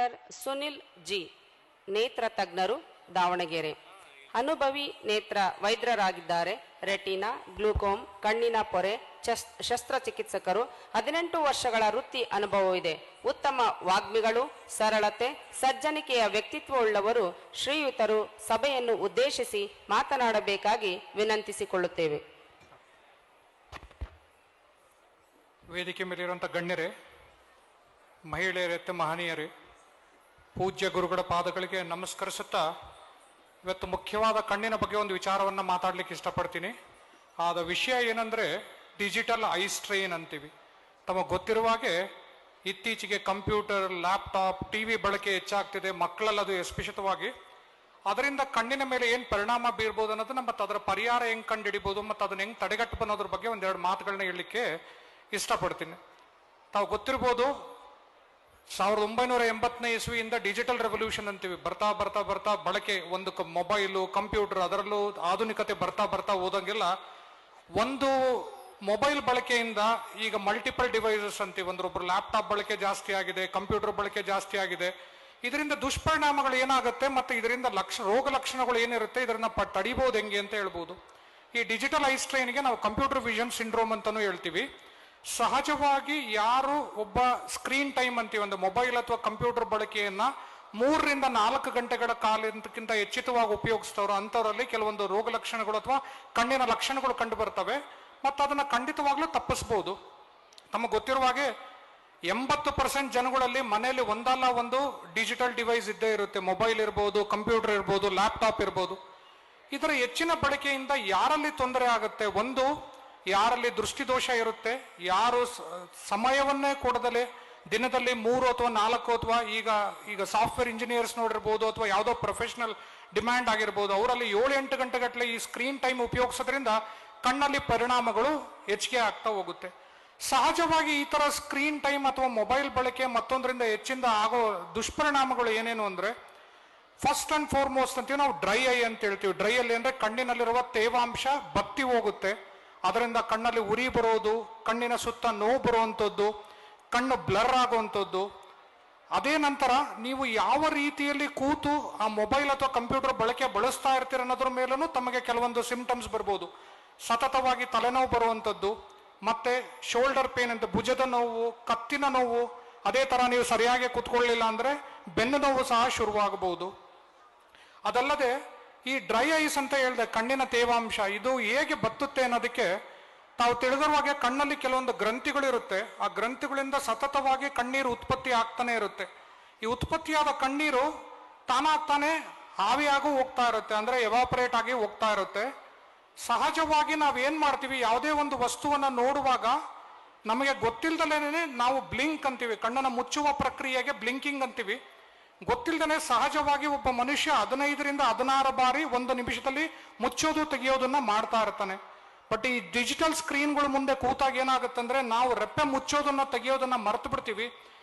Doctor Sunil G, ನೇತ್ರ ತಜ್ಞರು, ದಾವಣಗೆರೆ. ಅನುಭವಿ ನೇತ್ರ ವೈದ್ಯರಾಗಿದ್ದಾರೆ. ರೆಟಿನಾ, ಗ್ಲೂಕೋಮ್, ಕಣ್ಣಿನ ಪೊರೆ ಶಸ್ತ್ರಚಿಕಿತ್ಸಕರು. 18 ವರ್ಷಗಳ ವೃತ್ತಿ ಅನುಭವವಿದೆ. ಉತ್ತಮ ವಾಗ್ಮಿಗಳು, ಸರಳತೆ, ಸಜ್ಜನಿಕೆಯ ವ್ಯಕ್ತಿತ್ವವುಳ್ಳವರು. ಶ್ರೀಯುತರು ಸಭೆಯನ್ನು ಉದ್ದೇಶಿಸಿ ಮಾತನಾಡಬೇಕಾಗಿ ವಿನಂತಿಸಿಕೊಳ್ಳುತ್ತೇವೆ. ವೇದಿಕೆ ಮೇಲಿರುವಂಥ ಗಣ್ಯರೇ, ಮಹಿಳೆಯರೇ, ಮಹನೀಯರೇ, ಪೂಜ್ಯ ಗುರುಗಳ ಪಾದಗಳಿಗೆ ನಮಸ್ಕರಿಸುತ್ತಾ ಇವತ್ತು ಮುಖ್ಯವಾದ ಕಣ್ಣಿನ ಬಗ್ಗೆ ಒಂದು ವಿಚಾರವನ್ನು ಮಾತಾಡಲಿಕ್ಕೆ ಇಷ್ಟಪಡ್ತೀನಿ. ಆದ ವಿಷಯ ಏನಂದರೆ ಡಿಜಿಟಲ್ ಐ ಸ್ಟ್ರೈನ್ ಅಂತೀವಿ. ತಮಗೆ ಗೊತ್ತಿರುವ ಹಾಗೆ ಇತ್ತೀಚೆಗೆ ಕಂಪ್ಯೂಟರ್, ಲ್ಯಾಪ್ಟಾಪ್, ಟಿ ವಿ ಬಳಕೆ ಹೆಚ್ಚಾಗ್ತಿದೆ, ಮಕ್ಕಳಲ್ಲಿ ಅದು ಎಸ್ಪೆಷಿತವಾಗಿ. ಅದರಿಂದ ಕಣ್ಣಿನ ಮೇಲೆ ಏನು ಪರಿಣಾಮ ಬೀರ್ಬೋದು ಅನ್ನೋದನ್ನ ಮತ್ತು ಅದರ ಪರಿಹಾರ ಹೆಂಗೆ ಕಂಡುಹಿಡಿಬೋದು ಮತ್ತು ಅದನ್ನ ಹೆಂಗೆ ತಡೆಗಟ್ಟಬಹುದು ಅನ್ನೋದ್ರ ಬಗ್ಗೆ ಒಂದೆರಡು ಮಾತುಗಳನ್ನ ಹೇಳಲಿಕ್ಕೆ ಇಷ್ಟಪಡ್ತೀನಿ. ತಾವು ಗೊತ್ತಿರ್ಬೋದು, 1980ನೇ ಇಸ್ವಿಯಿಂದ ಡಿಜಿಟಲ್ ರೆವಲ್ಯೂಷನ್ ಅಂತೀವಿ. ಬರ್ತಾ ಬರ್ತಾ ಬರ್ತಾ ಬಳಕೆ ಒಂದು ಮೊಬೈಲು, ಕಂಪ್ಯೂಟರ್, ಅದರಲ್ಲೂ ಆಧುನಿಕತೆ ಬರ್ತಾ ಬರ್ತಾ ಹೋದಂಗೆಲ್ಲ ಒಂದು ಮೊಬೈಲ್ ಬಳಕೆಯಿಂದ ಈಗ ಮಲ್ಟಿಪಲ್ ಡಿವೈಸಸ್ ಅಂತೀವಿ. ಒಬ್ಬರು ಲ್ಯಾಪ್ಟಾಪ್ ಬಳಕೆ ಜಾಸ್ತಿ ಆಗಿದೆ, ಕಂಪ್ಯೂಟರ್ ಬಳಕೆ ಜಾಸ್ತಿ ಆಗಿದೆ. ಇದರಿಂದ ದುಷ್ಪರಿಣಾಮಗಳು ಏನಾಗುತ್ತೆ ಮತ್ತು ಇದರಿಂದ ರೋಗ ಲಕ್ಷಣಗಳು ಏನಿರುತ್ತೆ ಇದನ್ನ ತಡಿಬಹುದು ಹೆಂಗೆ ಅಂತ ಹೇಳ್ಬೋದು. ಈ ಡಿಜಿಟಲ್ ಐ ಸ್ಟ್ರೈನ್ಗೆ ನಾವು ಕಂಪ್ಯೂಟರ್ ವಿಷನ್ ಸಿಂಡ್ರೋಮ್ ಅಂತಾನೂ ಹೇಳ್ತೀವಿ. ಸಹಜವಾಗಿ ಯಾರು ಒಬ್ಬ ಸ್ಕ್ರೀನ್ ಟೈಮ್ ಅಂತೀವಿ, ಒಂದು ಮೊಬೈಲ್ ಅಥವಾ ಕಂಪ್ಯೂಟರ್ ಬಳಕೆಯನ್ನ 3 ರಿಂದ 4 ಗಂಟೆಗಳ ಕಾಲಕ್ಕಿಂತ ಹೆಚ್ಚಿತವಾಗಿ ಉಪಯೋಗಿಸ್ತವ್ರು ಅಂಥವರಲ್ಲಿ ಕೆಲವೊಂದು ರೋಗ ಲಕ್ಷಣಗಳು ಅಥವಾ ಕಣ್ಣಿನ ಲಕ್ಷಣಗಳು ಕಂಡು ಬರ್ತವೆ ಮತ್ತು ಅದನ್ನ ಖಂಡಿತವಾಗ್ಲೂ ತಪ್ಪಿಸ್ಬೋದು. ತಮಗೆ ಗೊತ್ತಿರುವ ಹಾಗೆ 80% ಜನಗಳಲ್ಲಿ ಮನೆಯಲ್ಲಿ ಒಂದಲ್ಲ ಒಂದು ಡಿಜಿಟಲ್ ಡಿವೈಸ್ ಇದ್ದೇ ಇರುತ್ತೆ. ಮೊಬೈಲ್ ಇರ್ಬೋದು, ಕಂಪ್ಯೂಟರ್ ಇರ್ಬೋದು, ಲ್ಯಾಪ್ಟಾಪ್ ಇರ್ಬೋದು. ಇದರ ಹೆಚ್ಚಿನ ಬಳಕೆಯಿಂದ ಯಾರಲ್ಲಿ ತೊಂದರೆ ಆಗುತ್ತೆ? ಒಂದು, ಯಾರಲ್ಲಿ ದೃಷ್ಟಿದೋಷ ಇರುತ್ತೆ, ಯಾರು ಸಮಯವನ್ನೇ ಕೊಡದಲೆ ದಿನದಲ್ಲಿ 3 ಅಥವಾ 4 ಅಥವಾ ಈಗ ಸಾಫ್ಟ್ವೇರ್ ಇಂಜಿನಿಯರ್ಸ್ ನೋಡಿರ್ಬೋದು ಅಥವಾ ಯಾವುದೋ ಪ್ರೊಫೆಷನಲ್ ಡಿಮ್ಯಾಂಡ್ ಆಗಿರ್ಬೋದು, ಅವರಲ್ಲಿ 7-8 ಗಂಟೆಗಟ್ಟಲೆ ಈ ಸ್ಕ್ರೀನ್ ಟೈಮ್ ಉಪಯೋಗಿಸೋದ್ರಿಂದ ಕಣ್ಣಲ್ಲಿ ಪರಿಣಾಮಗಳು ಹೆಚ್ಚಿಗೆ ಆಗ್ತಾ ಹೋಗುತ್ತೆ. ಸಹಜವಾಗಿ ಈ ತರ ಸ್ಕ್ರೀನ್ ಟೈಮ್ ಅಥವಾ ಮೊಬೈಲ್ ಬಳಕೆ ಮತ್ತೊಂದರಿಂದ ಹೆಚ್ಚಿಂದ ಆಗೋ ದುಷ್ಪರಿಣಾಮಗಳು ಏನೇನು ಅಂದ್ರೆ, ಫಸ್ಟ್ ಅಂಡ್ ಫಾರ್ಮೋಸ್ಟ್ ಅಂತೀವಿ ನಾವು ಡ್ರೈ ಐ ಅಂತ ಹೇಳ್ತೀವಿ. ಡ್ರೈ ಐ ಅಂದ್ರೆ ಕಣ್ಣಿನಲ್ಲಿರುವ ತೇವಾಂಶ ಬತ್ತಿ ಹೋಗುತ್ತೆ. ಅದರಿಂದ ಕಣ್ಣಲ್ಲಿ ಉರಿ ಬರೋದು, ಕಣ್ಣಿನ ಸುತ್ತ ನೋವು ಬರುವಂಥದ್ದು, ಕಣ್ಣು ಬ್ಲರ್ ಆಗುವಂಥದ್ದು. ಅದೇ ನಂತರ ನೀವು ಯಾವ ರೀತಿಯಲ್ಲಿ ಕೂತು ಆ ಮೊಬೈಲ್ ಅಥವಾ ಕಂಪ್ಯೂಟರ್ ಬಳಸ್ತಾ ಇರ್ತೀರ ಅನ್ನೋದ್ರ ಮೇಲೂ ತಮಗೆ ಕೆಲವೊಂದು ಸಿಂಪ್ಟಮ್ಸ್ ಬರ್ಬೋದು. ಸತತವಾಗಿ ತಲೆನೋವು ಬರುವಂಥದ್ದು, ಮತ್ತೆ ಶೋಲ್ಡರ್ ಪೇನ್ ಅಂತ ಭುಜದ ನೋವು, ಕತ್ತಿನ ನೋವು. ಅದೇ ತರ ನೀವು ಸರಿಯಾಗಿ ಕೂತ್ಕೊಳ್ಳಿಲ್ಲ ಅಂದ್ರೆ ಬೆನ್ನು ನೋವು ಸಹ ಶುರುವಾಗಬಹುದು. ಅದಲ್ಲದೆ ಈ ಡ್ರೈ ಐಸ್ ಅಂತ ಹೇಳಿದೆ, ಕಣ್ಣಿನ ತೇವಾಂಶ ಇದು ಹೇಗೆ ಬತ್ತುತ್ತೆ ಅನ್ನೋದಕ್ಕೆ ತಾವು ತಿಳಿದಿರುವಾಗೆ ಕಣ್ಣಲ್ಲಿ ಕೆಲವೊಂದು ಗ್ರಂಥಿಗಳು ಇರುತ್ತೆ. ಆ ಗ್ರಂಥಿಗಳಿಂದ ಸತತವಾಗಿ ಕಣ್ಣೀರು ಉತ್ಪತ್ತಿ ಆಗ್ತಾನೆ ಇರುತ್ತೆ. ಈ ಉತ್ಪತ್ತಿಯಾದ ಕಣ್ಣೀರು ತಾನಾಗ್ತಾನೆ ಆವಿಯಾಗೂ ಹೋಗ್ತಾ ಇರುತ್ತೆ, ಅಂದ್ರೆ ಎವಾಪರೇಟ್ ಆಗಿ ಹೋಗ್ತಾ ಇರುತ್ತೆ. ಸಹಜವಾಗಿ ನಾವೇನ್ ಮಾಡ್ತೀವಿ, ಯಾವುದೇ ಒಂದು ವಸ್ತುವನ್ನ ನೋಡುವಾಗ ನಮಗೆ ಗೊತ್ತಿಲ್ದಲೇನೆ ನಾವು ಬ್ಲಿಂಕ್ ಅಂತೀವಿ, ಕಣ್ಣನ್ನು ಮುಚ್ಚುವ ಪ್ರಕ್ರಿಯೆಗೆ ಬ್ಲಿಂಕಿಂಗ್ ಅಂತೀವಿ. ಗೊತ್ತಿಲ್ದೇ ಸಹಜವಾಗಿ ಒಬ್ಬ ಮನುಷ್ಯ 15 ರಿಂದ 16 ಬಾರಿ ಒಂದು ನಿಮಿಷದಲ್ಲಿ ಮುಚ್ಚೋದು ತೆಗೆಯೋದನ್ನ ಮಾಡ್ತಾ ಇರ್ತಾನೆ. ಬಟ್ ಈ ಡಿಜಿಟಲ್ ಸ್ಕ್ರೀನ್ಗಳ ಮುಂದೆ ಕೂತಾಗ ಏನಾಗುತ್ತಂದ್ರೆ ನಾವು ರೆಪ್ಪೆ ಮುಚ್ಚೋದನ್ನ ತೆಗೆಯೋದನ್ನ ಮರೆತು ಬಿಡ್ತೀವಿ.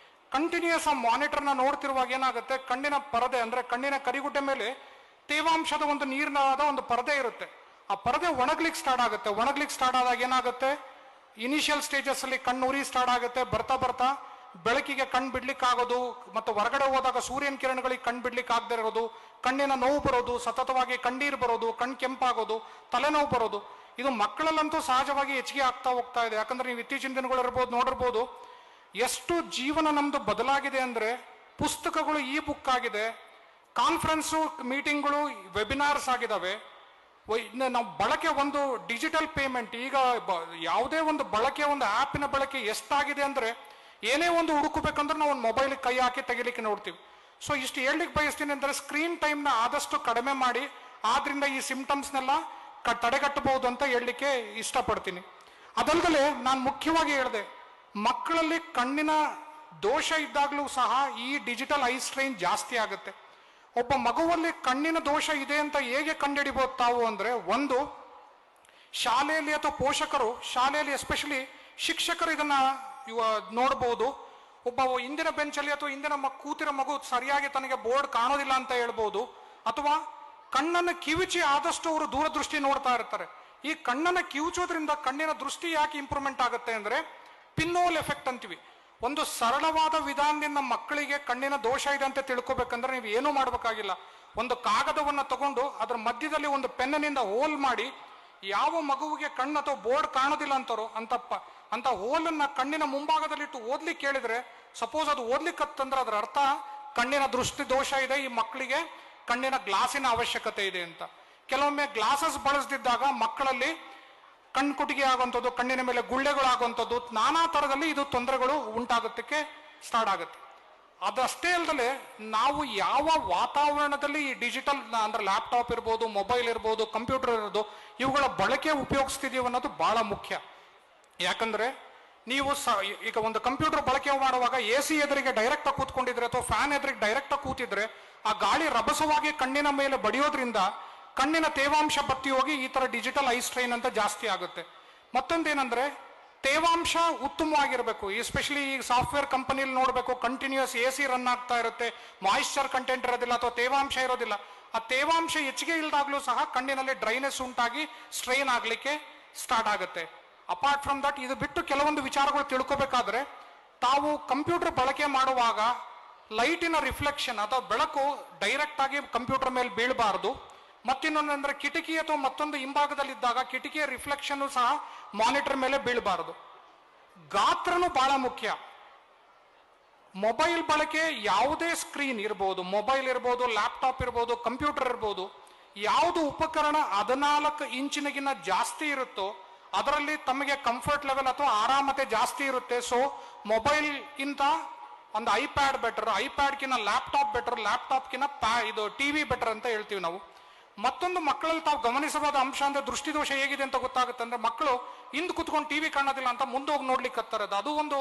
ಕಂಟಿನ್ಯೂಸ್ ಆ ಮಾನಿಟರ್ನ ನೋಡ್ತಿರುವಾಗ ಏನಾಗುತ್ತೆ, ಕಣ್ಣಿನ ಪರದೆ ಅಂದ್ರೆ ಕಣ್ಣಿನ ಕರಿಗುಡ್ಡೆ ಮೇಲೆ ತೇವಾಂಶದ ಒಂದು ನೀರಿನಾದ ಒಂದು ಪರದೆ ಇರುತ್ತೆ. ಆ ಪರದೆ ಒಣಗ್ಲಿಕ್ಕೆ ಸ್ಟಾರ್ಟ್ ಆದಾಗ ಏನಾಗುತ್ತೆ, ಇನಿಷಿಯಲ್ ಸ್ಟೇಜಸ್ ಅಲ್ಲಿ ಕಣ್ಣು ಉರಿ ಸ್ಟಾರ್ಟ್ ಆಗುತ್ತೆ. ಬರ್ತಾ ಬರ್ತಾ ಬೆಳಕಿಗೆ ಕಣ್ಣು ಬಿಡ್ಲಿಕ್ಕೆ ಆಗೋದು, ಮತ್ತು ಹೊರಗಡೆ ಹೋದಾಗ ಸೂರ್ಯನ ಕಿರಣಗಳಿಗೆ ಕಣ್ಣು ಬಿಡ್ಲಿಕ್ಕೆ ಆಗದೆ ಇರೋದು, ಕಣ್ಣಿನ ನೋವು ಬರೋದು, ಸತತವಾಗಿ ಕಣ್ಣೀರು ಬರೋದು, ಕಣ್ಣು ಕೆಂಪಾಗೋದು, ತಲೆನೋವು ಬರೋದು. ಇದು ಮಕ್ಕಳಲ್ಲಂತೂ ಸಹಜವಾಗಿ ಹೆಚ್ಚಿಗೆ ಆಗ್ತಾ ಹೋಗ್ತಾ ಇದೆ. ಯಾಕಂದ್ರೆ ನೀವು ಇತ್ತೀಚಿನ ದಿನಗಳಿರ್ಬೋದು ನೋಡಿರ್ಬೋದು, ಎಷ್ಟು ಜೀವನ ನಮ್ದು ಬದಲಾಗಿದೆ ಅಂದ್ರೆ ಪುಸ್ತಕಗಳು ಈ ಬುಕ್ ಆಗಿದೆ, ಕಾನ್ಫರೆನ್ಸು ಮೀಟಿಂಗ್ಗಳು ವೆಬಿನಾರ್ಸ್ ಆಗಿದಾವೆ. ನಾವು ಬಳಕೆ ಒಂದು ಡಿಜಿಟಲ್ ಪೇಮೆಂಟ್, ಈಗ ಯಾವುದೇ ಒಂದು ಬಳಕೆ, ಒಂದು ಆ್ಯಪಿನ ಬಳಕೆ ಎಷ್ಟಾಗಿದೆ ಅಂದ್ರೆ ಏನೇ ಒಂದು ಹುಡುಕಬೇಕಂದ್ರೆ ನಾವು ಒಂದು ಮೊಬೈಲಿಗೆ ಕೈ ಹಾಕಿ ತೆಗಿಲಿಕ್ಕೆ ನೋಡ್ತೀವಿ. ಸೊ ಇಷ್ಟು ಹೇಳಲಿಕ್ಕೆ ಬಯಸ್ತೀನಿ ಅಂದ್ರೆ ಸ್ಕ್ರೀನ್ ಟೈಮ್ನ ಆದಷ್ಟು ಕಡಿಮೆ ಮಾಡಿ, ಆದ್ರಿಂದ ಈ ಸಿಂಪ್ಟಮ್ಸ್ನೆಲ್ಲ ತಡೆಗಟ್ಟಬಹುದು ಅಂತ ಹೇಳಲಿಕ್ಕೆ ಇಷ್ಟಪಡ್ತೀನಿ. ಅದಲ್ಲದೆ ನಾನು ಮುಖ್ಯವಾಗಿ ಹೇಳಿದೆ, ಮಕ್ಕಳಲ್ಲಿ ಕಣ್ಣಿನ ದೋಷ ಇದ್ದಾಗಲೂ ಸಹ ಈ ಡಿಜಿಟಲ್ ಐ ಸ್ಟ್ರೈನ್ ಜಾಸ್ತಿ ಆಗುತ್ತೆ. ಒಬ್ಬ ಮಗುವಲ್ಲಿ ಕಣ್ಣಿನ ದೋಷ ಇದೆ ಅಂತ ಹೇಗೆ ಕಂಡುಹಿಡಿಬಹುದು ತಾವು ಅಂದ್ರೆ, ಒಂದು, ಶಾಲೆಯಲ್ಲಿ ಅಥವಾ ಪೋಷಕರು, ಶಾಲೆಯಲ್ಲಿ ಎಸ್ಪೆಷಲಿ ಶಿಕ್ಷಕರು ಇದನ್ನ ನೋಡಬಹುದು. ಒಬ್ಬ ಹಿಂದಿನ ಬೆಂಚಲ್ಲಿ ಅಥವಾ ಹಿಂದಿನ ಕೂತಿರೋ ಮಗು ಸರಿಯಾಗಿ ತನಗೆ ಬೋರ್ಡ್ ಕಾಣೋದಿಲ್ಲ ಅಂತ ಹೇಳ್ಬೋದು, ಅಥವಾ ಕಣ್ಣನ್ನು ಕಿವಿಚಿ ಆದಷ್ಟು ಅವರು ದೂರದೃಷ್ಟಿ ನೋಡ್ತಾ ಇರ್ತಾರೆ. ಈ ಕಣ್ಣನ್ನು ಕಿವುಚೋದ್ರಿಂದ ಕಣ್ಣಿನ ದೃಷ್ಟಿ ಯಾಕೆ ಇಂಪ್ರೂವ್ಮೆಂಟ್ ಆಗುತ್ತೆ ಅಂದ್ರೆ ಪಿನ್ ಹೋಲ್ ಎಫೆಕ್ಟ್ ಅಂತೀವಿ. ಒಂದು ಸರಳವಾದ ವಿಧಾನದಿಂದ ಮಕ್ಕಳಿಗೆ ಕಣ್ಣಿನ ದೋಷ ಇದೆ ಅಂತ ತಿಳ್ಕೊಬೇಕಂದ್ರೆ ನೀವು ಏನೂ ಮಾಡಬೇಕಾಗಿಲ್ಲ. ಒಂದು ಕಾಗದವನ್ನು ತಗೊಂಡು ಅದರ ಮಧ್ಯದಲ್ಲಿ ಒಂದು ಪೆನ್ನಿನಿಂದ ಹೋಲ್ ಮಾಡಿ, ಯಾವ ಮಗುವಿಗೆ ಕಣ್ಣು ಅಥವಾ ಬೋರ್ಡ್ ಕಾಣೋದಿಲ್ಲ ಅಂತಾರೋ ಅಂತ ಹೋಲನ್ನ ಕಣ್ಣಿನ ಮುಂಭಾಗದಲ್ಲಿಟ್ಟು ಓದ್ಲಿಕ್ಕೆ ಹೇಳಿದ್ರೆ, ಸಪೋಸ್ ಅದು ಓದ್ಲಿಕ್ಕತ್ತಂದ್ರೆ ಅದರ ಅರ್ಥ ಕಣ್ಣಿನ ದೃಷ್ಟಿ ದೋಷ ಇದೆ, ಈ ಮಕ್ಕಳಿಗೆ ಕಣ್ಣಿನ ಗ್ಲಾಸಿನ ಅವಶ್ಯಕತೆ ಇದೆ ಅಂತ. ಕೆಲವೊಮ್ಮೆ ಗ್ಲಾಸಸ್ ಬಳಸದಿದ್ದಾಗ ಮಕ್ಕಳಲ್ಲಿ ಕಣ್ಣು ಕುಟಿಗೆ ಆಗುವಂಥದ್ದು, ಕಣ್ಣಿನ ಮೇಲೆ ಗುಳ್ಳೆಗಳಾಗುವಂಥದ್ದು, ನಾನಾ ಥರದಲ್ಲಿ ಇದು ತೊಂದರೆಗಳು ಉಂಟಾಗೋದಕ್ಕೆ ಸ್ಟಾರ್ಟ್ ಆಗುತ್ತೆ. ಅದಷ್ಟೇ ಅಲ್ಲದೆ ನಾವು ಯಾವ ವಾತಾವರಣದಲ್ಲಿ ಈ ಡಿಜಿಟಲ್ ಅಂದ್ರೆ ಲ್ಯಾಪ್ಟಾಪ್ ಇರ್ಬೋದು, ಮೊಬೈಲ್ ಇರ್ಬೋದು, ಕಂಪ್ಯೂಟರ್ ಇರ್ಬೋದು, ಇವುಗಳ ಬಳಕೆ ಉಪಯೋಗಿಸ್ತಿದೀವಿ ಅನ್ನೋದು ಬಹಳ ಮುಖ್ಯ. ಯಾಕಂದ್ರೆ ನೀವು ಈಗ ಒಂದು ಕಂಪ್ಯೂಟರ್ ಬಳಕೆ ಮಾಡುವಾಗ AC ಎದುರಿಗೆ ಡೈರೆಕ್ಟ್ ಆಗಿ ಕೂತ್ಕೊಂಡಿದ್ರೆ ಅಥವಾ ಫ್ಯಾನ್ ಎದುರಿಗೆ ಡೈರೆಕ್ಟ್ ಆಗಿ ಕೂತಿದ್ರೆ ಆ ಗಾಳಿ ರಭಸವಾಗಿ ಕಣ್ಣಿನ ಮೇಲೆ ಬಡಿಯೋದ್ರಿಂದ ಕಣ್ಣಿನ ತೇವಾಂಶ ಬತ್ತಿ ಹೋಗಿ ಈ ತರ ಡಿಜಿಟಲ್ ಐ ಸ್ಟ್ರೈನ್ ಅಂತ ಜಾಸ್ತಿ ಆಗುತ್ತೆ. ಮತ್ತೊಂದೇನಂದ್ರೆ ತೇವಾಂಶ ಉತ್ತಮವಾಗಿರ್ಬೇಕು. ಎಸ್ಪೆಷಲಿ ಈ ಸಾಫ್ಟ್ವೇರ್ ಕಂಪನಿಲಿ ನೋಡ್ಬೇಕು, ಕಂಟಿನ್ಯೂಸ್ AC ರನ್ ಆಗ್ತಾ ಇರುತ್ತೆ, ಮಾಯಿಶ್ಚರ್ ಕಂಟೆಂಟ್ ಇರೋದಿಲ್ಲ ಅಥವಾ ತೇವಾಂಶ ಇರೋದಿಲ್ಲ. ಆ ತೇವಾಂಶ ಹೆಚ್ಚಿಗೆ ಇಲ್ದಾಗ್ಲೂ ಸಹ ಕಣ್ಣಿನಲ್ಲಿ ಡ್ರೈನೆಸ್ ಉಂಟಾಗಿ ಸ್ಟ್ರೈನ್ ಆಗ್ಲಿಕ್ಕೆ ಸ್ಟಾರ್ಟ್ ಆಗುತ್ತೆ. ಅಪಾರ್ಟ್ ಫ್ರಮ್ ದಟ್, ಇದು ಬಿಟ್ಟು ಕೆಲವೊಂದು ವಿಚಾರಗಳು ತಿಳ್ಕೊಬೇಕಾದ್ರೆ, ತಾವು ಕಂಪ್ಯೂಟರ್ ಬಳಕೆ ಮಾಡುವಾಗ ಲೈಟಿನ ರಿಫ್ಲೆಕ್ಷನ್ ಅಥವಾ ಬೆಳಕು ಡೈರೆಕ್ಟ್ ಆಗಿ ಕಂಪ್ಯೂಟರ್ ಮೇಲೆ ಬೀಳಬಾರದು. ಮತ್ತಿನ್ನೊಂದಂದ್ರೆ ಕಿಟಕಿ ಅಥವಾ ಮತ್ತೊಂದು ಹಿಂಭಾಗದಲ್ಲಿದ್ದಾಗ ಕಿಟಕಿಯ ರಿಫ್ಲೆಕ್ಷನ್ ಸಹ ಮಾನಿಟರ್ ಮೇಲೆ ಬೀಳಬಾರದು. ಗಾತ್ರನೂ ಬಹಳ ಮುಖ್ಯ. ಮೊಬೈಲ್ ಬಳಕೆ ಯಾವುದೇ ಸ್ಕ್ರೀನ್ ಇರ್ಬೋದು, ಮೊಬೈಲ್ ಇರ್ಬೋದು, ಲ್ಯಾಪ್ಟಾಪ್ ಇರ್ಬೋದು, ಕಂಪ್ಯೂಟರ್ ಇರ್ಬೋದು, ಯಾವುದು ಉಪಕರಣ 14 ಇಂಚಿನಗಿನ್ನ ಜಾಸ್ತಿ ಇರುತ್ತೋ ಅದರಲ್ಲಿ ತಮಗೆ ಕಂಫರ್ಟ್ ಲೆವೆಲ್ ಅಥವಾ ಆರಾಮತೆ ಜಾಸ್ತಿ ಇರುತ್ತೆ. ಸೊ ಮೊಬೈಲ್ ಗಿಂತ ಒಂದು ಐಪ್ಯಾಡ್ ಬೆಟರ್, ಐಪ್ಯಾಡ್ಕಿನ್ನ ಲ್ಯಾಪ್ಟಾಪ್ ಬೆಟರ್, ಲ್ಯಾಪ್ಟಾಪ್ಕಿನ್ನ ಇದು ಟಿವಿ ಬೆಟರ್ ಅಂತ ಹೇಳ್ತೀವಿ ನಾವು. ಮತ್ತೊಂದು ಮಕ್ಕಳಲ್ಲಿ ತಾವು ಗಮನಿಸಬಹುದ ಅಂಶ ಅಂದ್ರೆ ದೃಷ್ಟಿದೋಷ ಹೇಗಿದೆ ಅಂತ ಗೊತ್ತಾಗುತ್ತೆ ಅಂದ್ರೆ, ಮಕ್ಕಳು ಹಿಂದ್ ಕುತ್ಕೊಂಡು ಟಿವಿ ಕಾಣೋದಿಲ್ಲ ಅಂತ ಮುಂದೆ ಹೋಗಿ ನೋಡ್ಲಿಕ್ಕೆ ಹತ್ತಾರದು. ಅದು ಒಂದು